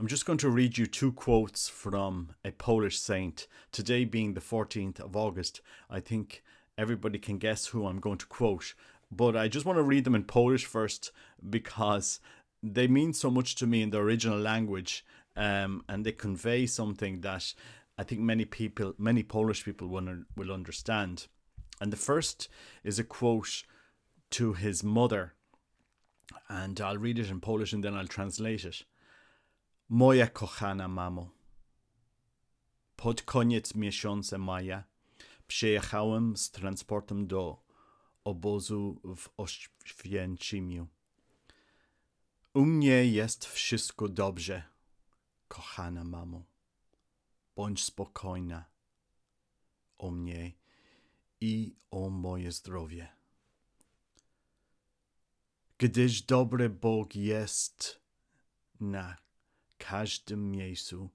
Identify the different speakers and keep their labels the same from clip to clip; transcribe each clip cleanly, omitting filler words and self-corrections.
Speaker 1: I'm just going to read you two quotes from a Polish saint. Today being the 14th of August, I think everybody can guess who I'm going to quote. But I just want to read them in Polish first because they mean so much to me in the original language, and they convey something that I think many Polish people will understand. And the first is a quote to his mother, and I'll read it in Polish and then I'll translate it. Moja kochana mamo, pod koniec miesiąca maja przyjechałem z transportem do obozu w Oświęcimiu. U mnie jest wszystko dobrze, kochana mamo. Bądź spokojna o mnie i o moje zdrowie. Gdyż dobry Bóg jest na każdym miejscu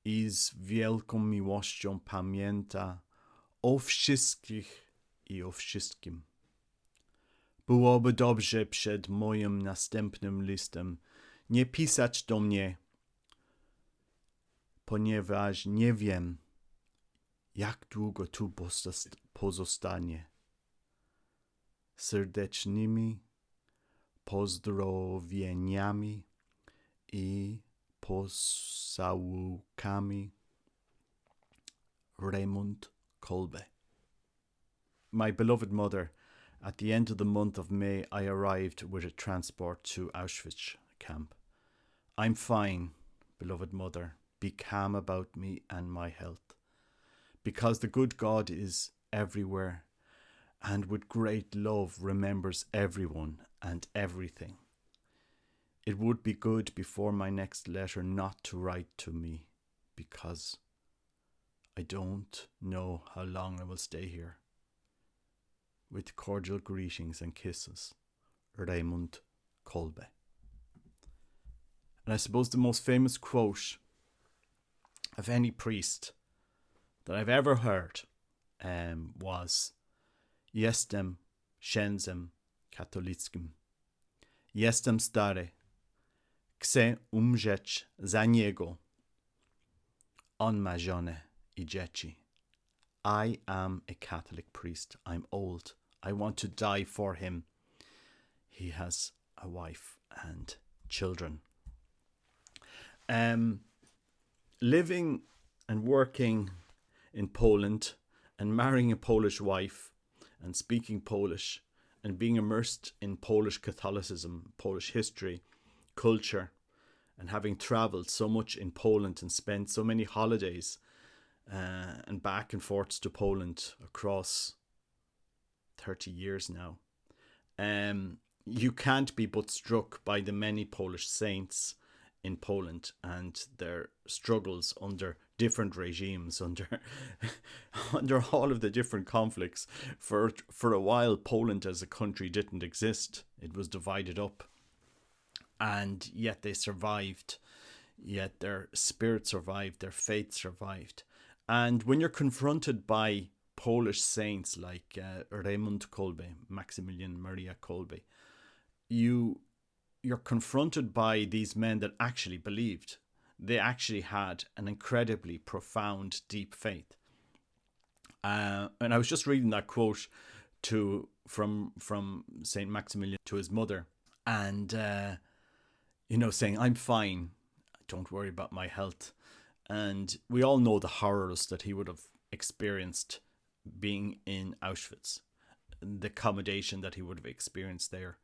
Speaker 1: i z wielką miłością pamięta o wszystkich i o wszystkim. Byłoby dobrze przed moim następnym listem nie pisać do mnie, ponieważ nie wiem, jak długo tu pozostanie. Serdecznymi pozdrowieniami i posałukami, Raymond Kolbe. My beloved mother, at the end of the month of May, I arrived with a transport to Auschwitz camp. I'm fine, beloved mother. Be calm about me and my health, because the good God is everywhere and with great love remembers everyone and everything. It would be good before my next letter not to write to me, because I don't know how long I will stay here. With cordial greetings and kisses, Raymond Kolbe. And I suppose the most famous quote of any priest that I've ever heard was Jestem księdzem katolickim. Jestem stary. Chcę umrzeć za niego. On ma żonę I dzieci. I am a Catholic priest. I'm old. I want to die for him. He has a wife and children. Living and working in Poland and marrying a Polish wife and speaking Polish and being immersed in Polish Catholicism, Polish history, culture, and having travelled so much in Poland and spent so many holidays and back and forth to Poland across 30 years now, you can't be but struck by the many Polish saints in Poland and their struggles under different regimes, under all of the different conflicts. For a while, Poland as a country didn't exist. It was divided up. And yet they survived. Yet their spirit survived, their faith survived. And when you're confronted by Polish saints like Raymond Kolbe, Maximilian Maria Kolbe, you're confronted by these men that actually believed. They actually had an incredibly profound, deep faith. And I was just reading that quote from Saint Maximilian to his mother, and saying, "I'm fine. Don't worry about my health." And we all know the horrors that he would have experienced being in Auschwitz, the accommodation that he would have experienced there.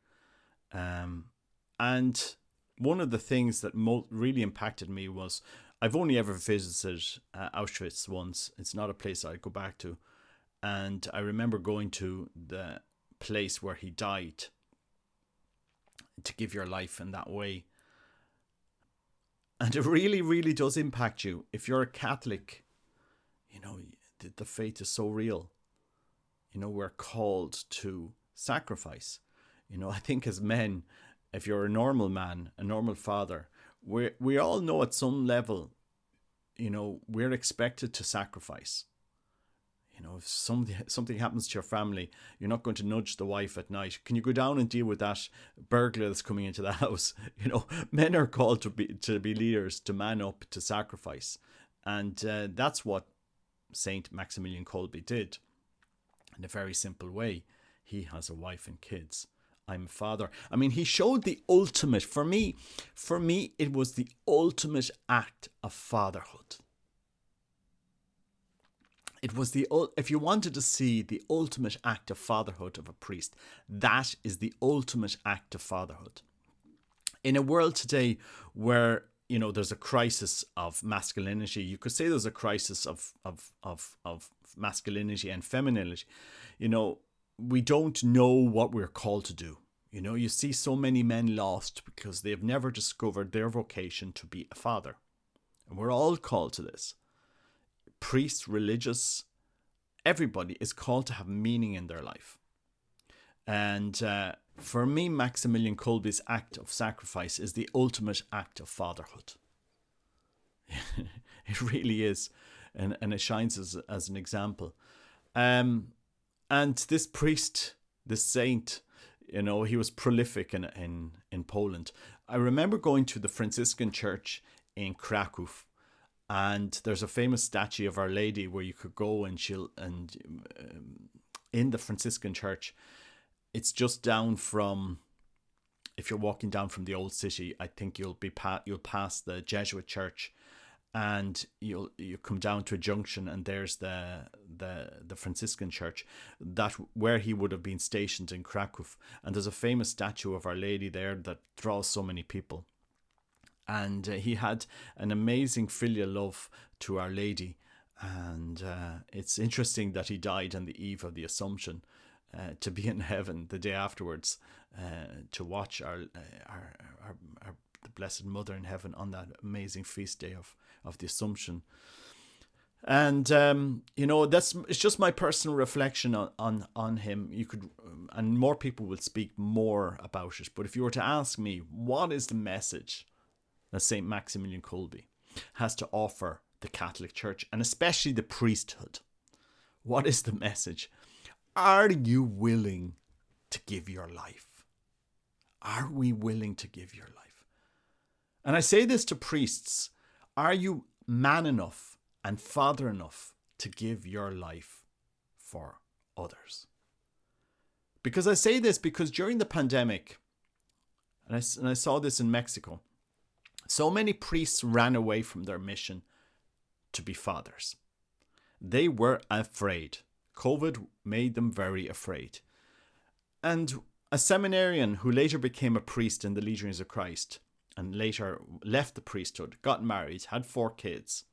Speaker 1: And one of the things that really impacted me was, I've only ever visited Auschwitz once. It's not a place I go back to. And I remember going to the place where he died, to give your life in that way. And it really, really does impact you. If you're a Catholic, the faith is so real. We're called to sacrifice. I think as men, if you're a normal man, a normal father, we all know at some level, we're expected to sacrifice. If something happens to your family, you're not going to nudge the wife at night. Can you go down and deal with that burglar that's coming into the house? Men are called to be leaders, to man up, to sacrifice, and that's what Saint Maximilian Kolbe did. In a very simple way, he has a wife and kids. I'm a father. I mean, he showed the ultimate. For me, it was the ultimate act of fatherhood. It was if you wanted to see the ultimate act of fatherhood of a priest, that is the ultimate act of fatherhood. In a world today where, there's a crisis of masculinity, you could say there's a crisis of masculinity and femininity. We don't know what we're called to do. You see so many men lost because they have never discovered their vocation to be a father. And we're all called to this. Priests, religious, everybody is called to have meaning in their life. And for me, Maximilian Kolbe's act of sacrifice is the ultimate act of fatherhood. It really is. And it shines as an example. And this priest, this saint, he was prolific in Poland. I remember going to the Franciscan church in Krakow. And there's a famous statue of Our Lady where you could go and in the Franciscan church, it's just down from, if you're walking down from the old city, I think you'll pass the Jesuit church, and you come down to a junction, and there's the Franciscan church, that where he would have been stationed in Krakow. And there's a famous statue of Our Lady there that draws so many people. And he had an amazing filial love to Our Lady. And it's interesting that he died on the eve of the Assumption, to be in heaven the day afterwards, to watch the Blessed Mother in heaven on that amazing feast day of the Assumption. And it's just my personal reflection on him. You could, and more people will speak more about it. But if you were to ask me, what is the message that St. Maximilian Kolbe has to offer the Catholic Church, and especially the priesthood? What is the message? Are you willing to give your life? Are we willing to give your life? And I say this to priests. Are you man enough and father enough to give your life for others? Because I say this because during the pandemic, and I saw this in Mexico, so many priests ran away from their mission to be fathers. They were afraid. COVID made them very afraid. And a seminarian who later became a priest in the Legionaries of Christ and later left the priesthood, got married, has 4 kids.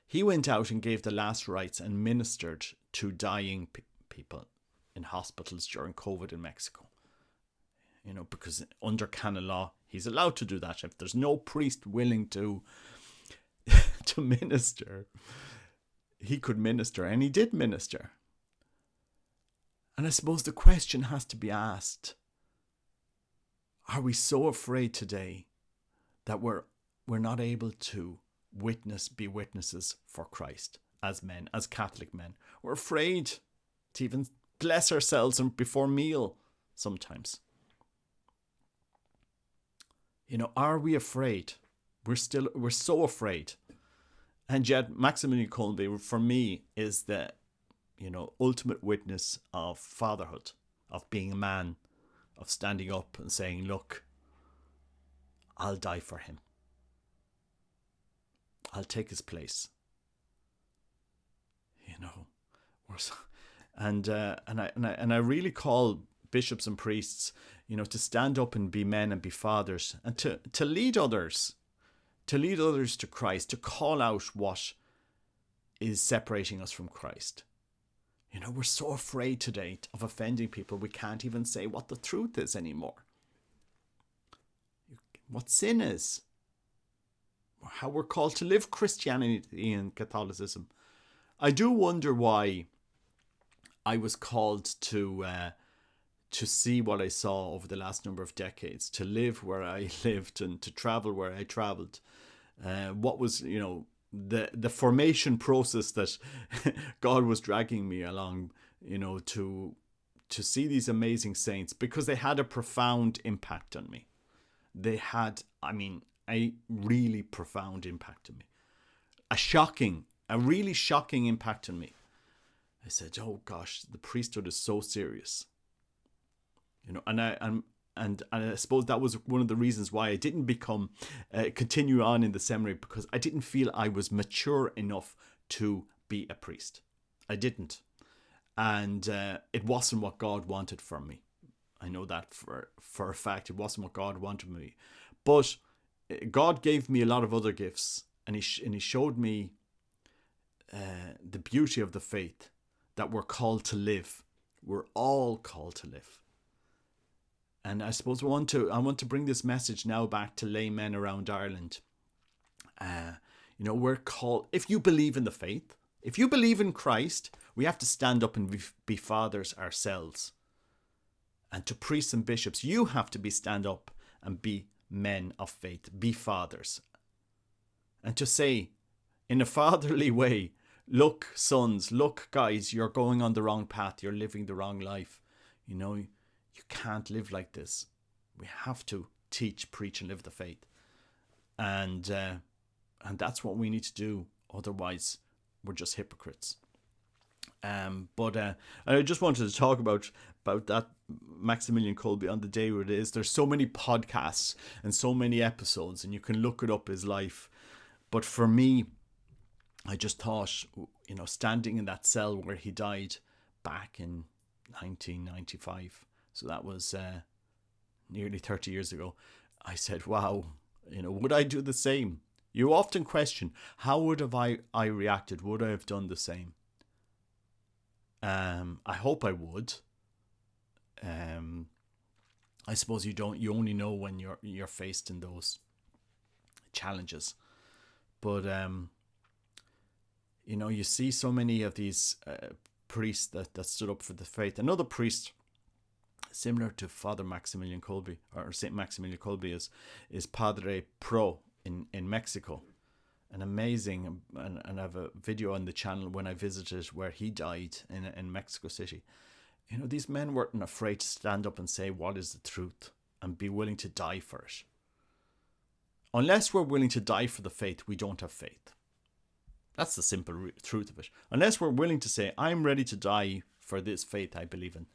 Speaker 1: He went out and gave the last rites and ministered to dying people in hospitals during COVID in Mexico. Because under canon law, he's allowed to do that. If there's no priest willing to minister, he could minister, and he did minister. And I suppose the question has to be asked, are we so afraid today that we're not able to be witnesses for Christ as men, as Catholic men? We're afraid to even bless ourselves before meal sometimes. Are we afraid? We're so afraid. And yet Maximilian Kolbe, for me, is the ultimate witness of fatherhood, of being a man, of standing up and saying, look, I'll die for him. I'll take his place. And I really call bishops and priests, to stand up and be men and be fathers, and to lead others, to Christ, to call out what is separating us from Christ. We're so afraid today of offending people, we can't even say what the truth is anymore. What sin is. How we're called to live Christianity and Catholicism. I do wonder why I was called to see what I saw over the last number of decades, to live where I lived and to travel where I travelled. What was, the formation process that God was dragging me along, to see these amazing saints, because they had a profound impact on me. They had, a really profound impact on me. A really shocking impact on me. I said, oh gosh, the priesthood is so serious. And I suppose that was one of the reasons why I didn't continue on in the seminary, because I didn't feel I was mature enough to be a priest. I didn't. And it wasn't what God wanted for me. I know that for a fact. It wasn't what God wanted for me. But God gave me a lot of other gifts, and He showed me the beauty of the faith that we're called to live. We're all called to live. And I suppose I want to bring this message now back to laymen around Ireland. We're called, if you believe in the faith, if you believe in Christ, we have to stand up and be fathers ourselves. And to priests and bishops, you have to stand up and be men of faith, be fathers. And to say, in a fatherly way, look, sons, look, guys, you're going on the wrong path. You're living the wrong life. You can't live like this. We have to teach, preach, and live the faith. And that's what we need to do. Otherwise, we're just hypocrites. But I just wanted to talk about that Maximilian Kolbe on the day where it is. There's so many podcasts and so many episodes, and you can look it up, his life. But for me, I just thought, standing in that cell where he died back in 1995, so that was nearly 30 years ago, I said, wow, would I do the same? You often question, how would have I reacted? Would I have done the same? I hope I would. I suppose you only know when you're faced in those challenges. But you see so many of these priests that stood up for the faith. Another priest similar to Father Maximilian Kolbe, or Saint Maximilian Kolbe, is Padre Pro in Mexico. An amazing, and I have a video on the channel when I visited where he died in Mexico City. These men weren't afraid to stand up and say what is the truth and be willing to die for it. Unless we're willing to die for the faith, we don't have faith. That's the simple truth of it. Unless we're willing to say, I'm ready to die for this faith I believe in,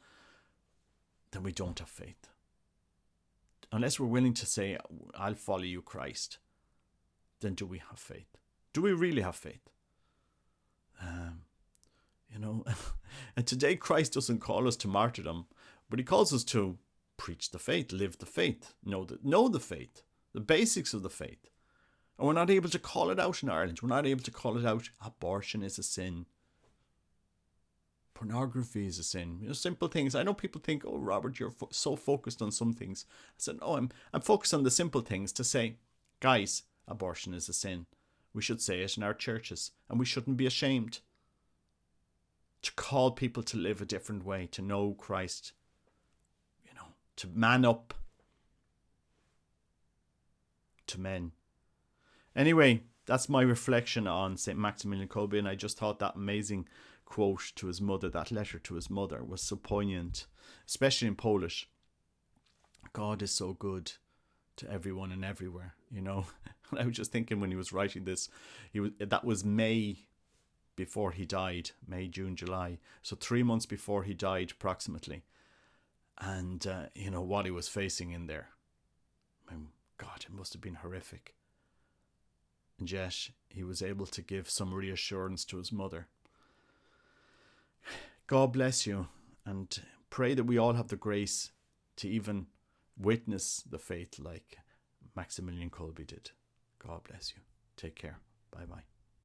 Speaker 1: then we don't have faith. Unless we're willing to say, I'll follow you, Christ, then do we have faith? Do we really have faith? And today Christ doesn't call us to martyrdom, but he calls us to preach the faith, live the faith, know the faith, the basics of the faith. And we're not able to call it out in Ireland. We're not able to call it out. Abortion is a sin. Pornography is a sin. Simple things. I know people think, oh, Robert, you're so focused on some things. I said, no, I'm focused on the simple things to say, guys, abortion is a sin. We should say it in our churches, and we shouldn't be ashamed to call people to live a different way, to know Christ, to man up to men. Anyway, that's my reflection on St. Maximilian Kolbe, and I just thought that amazing quote to his mother, that letter to his mother, was so poignant, especially in Polish. God is so good to everyone and everywhere, I was just thinking when he was writing this, that was May before he died, May, June, July, so 3 months before he died approximately. And what he was facing in there, God, it must have been horrific. And yet he was able to give some reassurance to his mother. God bless you, and pray that we all have the grace to even witness the faith like Maximilian Kolbe did. God bless you. Take care. Bye-bye.